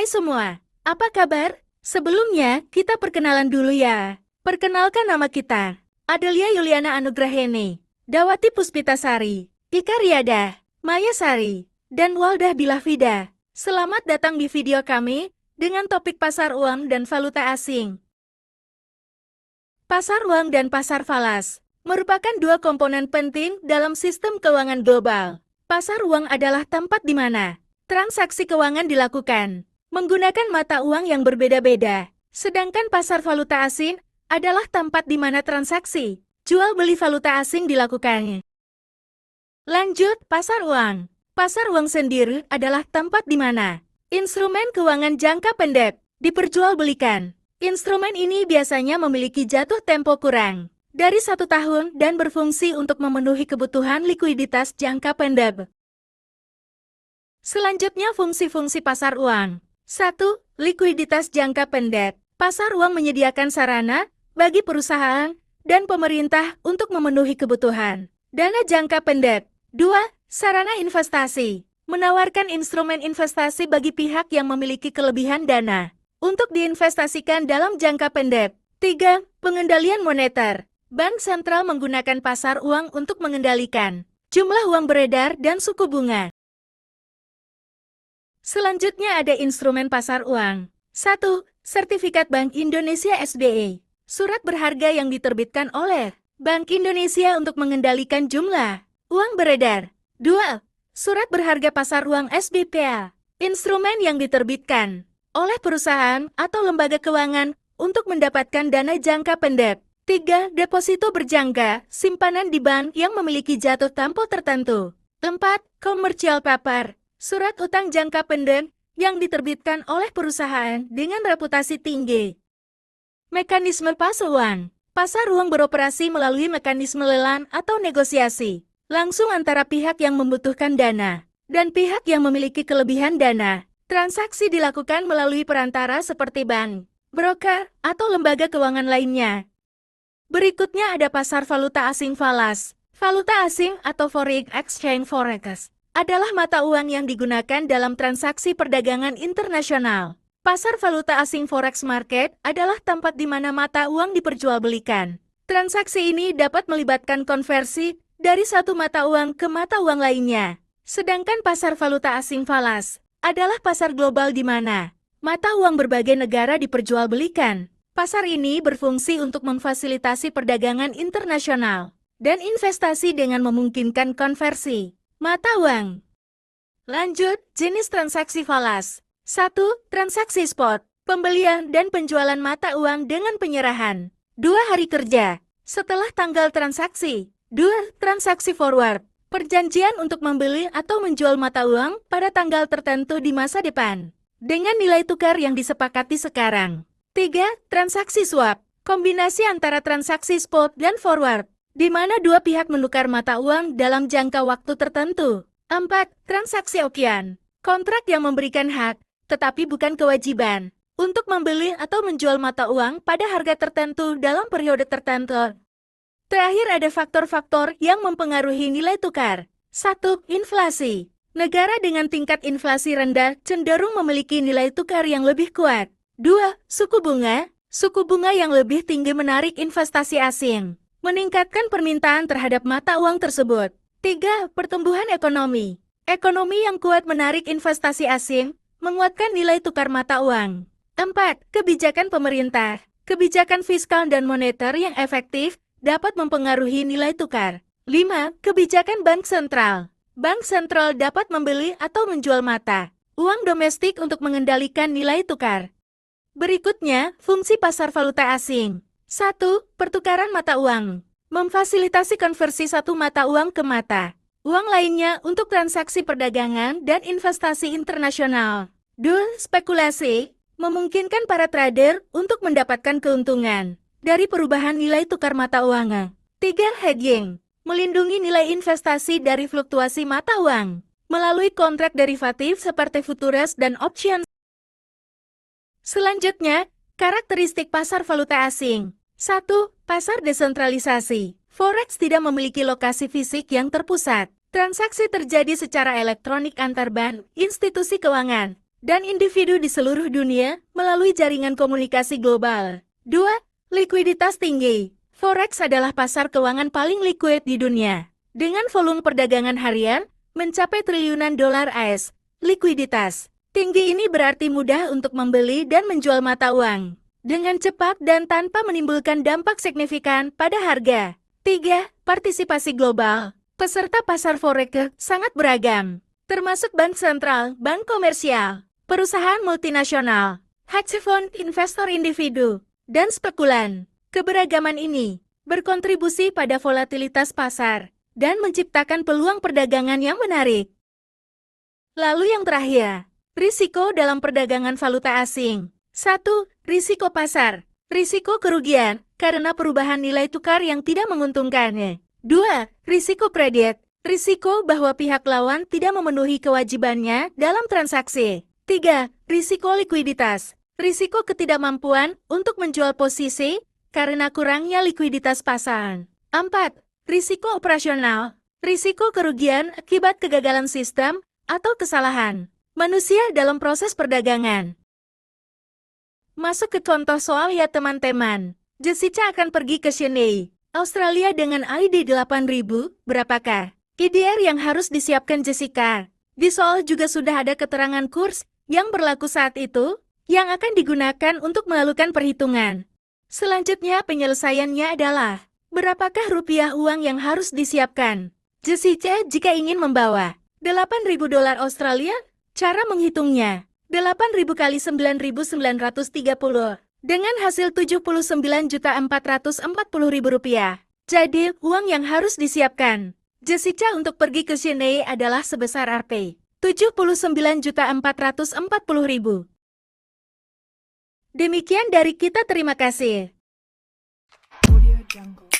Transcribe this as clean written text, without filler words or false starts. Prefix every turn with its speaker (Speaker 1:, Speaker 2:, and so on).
Speaker 1: Hai semua, apa kabar? Sebelumnya, kita perkenalan dulu ya. Perkenalkan nama kita, Adelia Yuliana Anugraheni, Dawati Puspitasari, Ika Riada, Maya Sari, dan Waldah Bilafida. Selamat datang di video kami dengan topik pasar uang dan valuta asing. Pasar uang dan pasar falas merupakan dua komponen penting dalam sistem keuangan global. Pasar uang adalah tempat di mana transaksi keuangan dilakukan menggunakan mata uang yang berbeda-beda, sedangkan pasar valuta asing adalah tempat di mana transaksi jual beli valuta asing dilakukannya. Lanjut, pasar uang. Pasar uang sendiri adalah tempat di mana instrumen keuangan jangka pendek diperjualbelikan. Instrumen ini biasanya memiliki jatuh tempo kurang dari 1 tahun dan berfungsi untuk memenuhi kebutuhan likuiditas jangka pendek. Selanjutnya, fungsi-fungsi pasar uang. 1. Likuiditas jangka pendek. Pasar uang menyediakan sarana bagi perusahaan dan pemerintah untuk memenuhi kebutuhan dana jangka pendek. 2. Sarana investasi. Menawarkan instrumen investasi bagi pihak yang memiliki kelebihan dana untuk diinvestasikan dalam jangka pendek. 3. Pengendalian moneter. Bank sentral menggunakan pasar uang untuk mengendalikan jumlah uang beredar dan suku bunga. Selanjutnya ada instrumen pasar uang. 1. Sertifikat Bank Indonesia SBY. Surat berharga yang diterbitkan oleh Bank Indonesia untuk mengendalikan jumlah uang beredar. 2. Surat berharga pasar uang SBPA. Instrumen yang diterbitkan oleh perusahaan atau lembaga keuangan untuk mendapatkan dana jangka pendek. 3. Deposito berjangka, simpanan di bank yang memiliki jatuh tempo tertentu. 4. Commercial paper. Surat utang jangka pendek yang diterbitkan oleh perusahaan dengan reputasi tinggi. Mekanisme pasar uang. Pasar uang beroperasi melalui mekanisme lelang atau negosiasi langsung antara pihak yang membutuhkan dana dan pihak yang memiliki kelebihan dana. Transaksi dilakukan melalui perantara seperti bank, broker, atau lembaga keuangan lainnya. Berikutnya ada pasar valuta asing falas. Valuta asing atau foreign exchange forex adalah mata uang yang digunakan dalam transaksi perdagangan internasional. Pasar valuta asing forex market adalah tempat di mana mata uang diperjualbelikan. Transaksi ini dapat melibatkan konversi dari satu mata uang ke mata uang lainnya. Sedangkan pasar valuta asing falas adalah pasar global di mana mata uang berbagai negara diperjualbelikan. Pasar ini berfungsi untuk memfasilitasi perdagangan internasional dan investasi dengan memungkinkan konversi mata uang. Lanjut, jenis transaksi falas. 1. Transaksi spot. Pembelian dan penjualan mata uang dengan penyerahan 2 hari kerja setelah tanggal transaksi. 2. Transaksi forward. Perjanjian untuk membeli atau menjual mata uang pada tanggal tertentu di masa depan dengan nilai tukar yang disepakati sekarang. 3. Transaksi swap. Kombinasi antara transaksi spot dan forward, di mana dua pihak menukar mata uang dalam jangka waktu tertentu. 4. Transaksi option. Kontrak yang memberikan hak, tetapi bukan kewajiban, untuk membeli atau menjual mata uang pada harga tertentu dalam periode tertentu. Terakhir ada faktor-faktor yang mempengaruhi nilai tukar. 1. Inflasi. Negara dengan tingkat inflasi rendah cenderung memiliki nilai tukar yang lebih kuat. 2. Suku bunga. Suku bunga yang lebih tinggi menarik investasi asing, meningkatkan permintaan terhadap mata uang tersebut. 3. Pertumbuhan ekonomi. Ekonomi yang kuat menarik investasi asing, menguatkan nilai tukar mata uang. 4. Kebijakan pemerintah. Kebijakan fiskal dan moneter yang efektif dapat mempengaruhi nilai tukar. 5. Kebijakan bank sentral. Bank sentral dapat membeli atau menjual mata uang domestik untuk mengendalikan nilai tukar. Berikutnya, fungsi pasar valuta asing. 1. Pertukaran mata uang. Memfasilitasi konversi satu mata uang ke mata uang lainnya untuk transaksi perdagangan dan investasi internasional. 2. Spekulasi. Memungkinkan para trader untuk mendapatkan keuntungan dari perubahan nilai tukar mata uang. 3. Hedging. Melindungi nilai investasi dari fluktuasi mata uang melalui kontrak derivatif seperti futures dan options. Selanjutnya, karakteristik pasar valuta asing. 1. Pasar desentralisasi. Forex tidak memiliki lokasi fisik yang terpusat. Transaksi terjadi secara elektronik antar bank, institusi keuangan, dan individu di seluruh dunia melalui jaringan komunikasi global. 2. Likuiditas tinggi. Forex adalah pasar keuangan paling liquid di dunia. Dengan volume perdagangan harian mencapai triliunan dolar AS, likuiditas tinggi ini berarti mudah untuk membeli dan menjual mata uang dengan cepat dan tanpa menimbulkan dampak signifikan pada harga. 3. Partisipasi global. Peserta pasar forex sangat beragam, termasuk bank sentral, bank komersial, perusahaan multinasional, hedge fund, investor individu, dan spekulan. Keberagaman ini berkontribusi pada volatilitas pasar dan menciptakan peluang perdagangan yang menarik. Lalu yang terakhir, risiko dalam perdagangan valuta asing. 1. Risiko pasar. Risiko kerugian karena perubahan nilai tukar yang tidak menguntungkan. 2. Risiko kredit. Risiko bahwa pihak lawan tidak memenuhi kewajibannya dalam transaksi. 3. Risiko likuiditas. Risiko ketidakmampuan untuk menjual posisi karena kurangnya likuiditas pasar. 4. Risiko operasional. Risiko kerugian akibat kegagalan sistem atau kesalahan manusia dalam proses perdagangan. Masuk ke contoh soal ya teman-teman. Jessica akan pergi ke Sydney, Australia dengan ID 8000, berapakah IDR yang harus disiapkan Jessica? Di soal juga sudah ada keterangan kurs yang berlaku saat itu, yang akan digunakan untuk melakukan perhitungan. Selanjutnya penyelesaiannya adalah, berapakah rupiah uang yang harus disiapkan Jessica jika ingin membawa 8.000 dolar Australia? Cara menghitungnya, 8.000 kali 9.930, dengan hasil 79.440.000 rupiah. Jadi, uang yang harus disiapkan Jessica untuk pergi ke Sydney adalah sebesar Rp. 79.440.000. Demikian dari kita, terima kasih.
Speaker 2: Audio Jungle.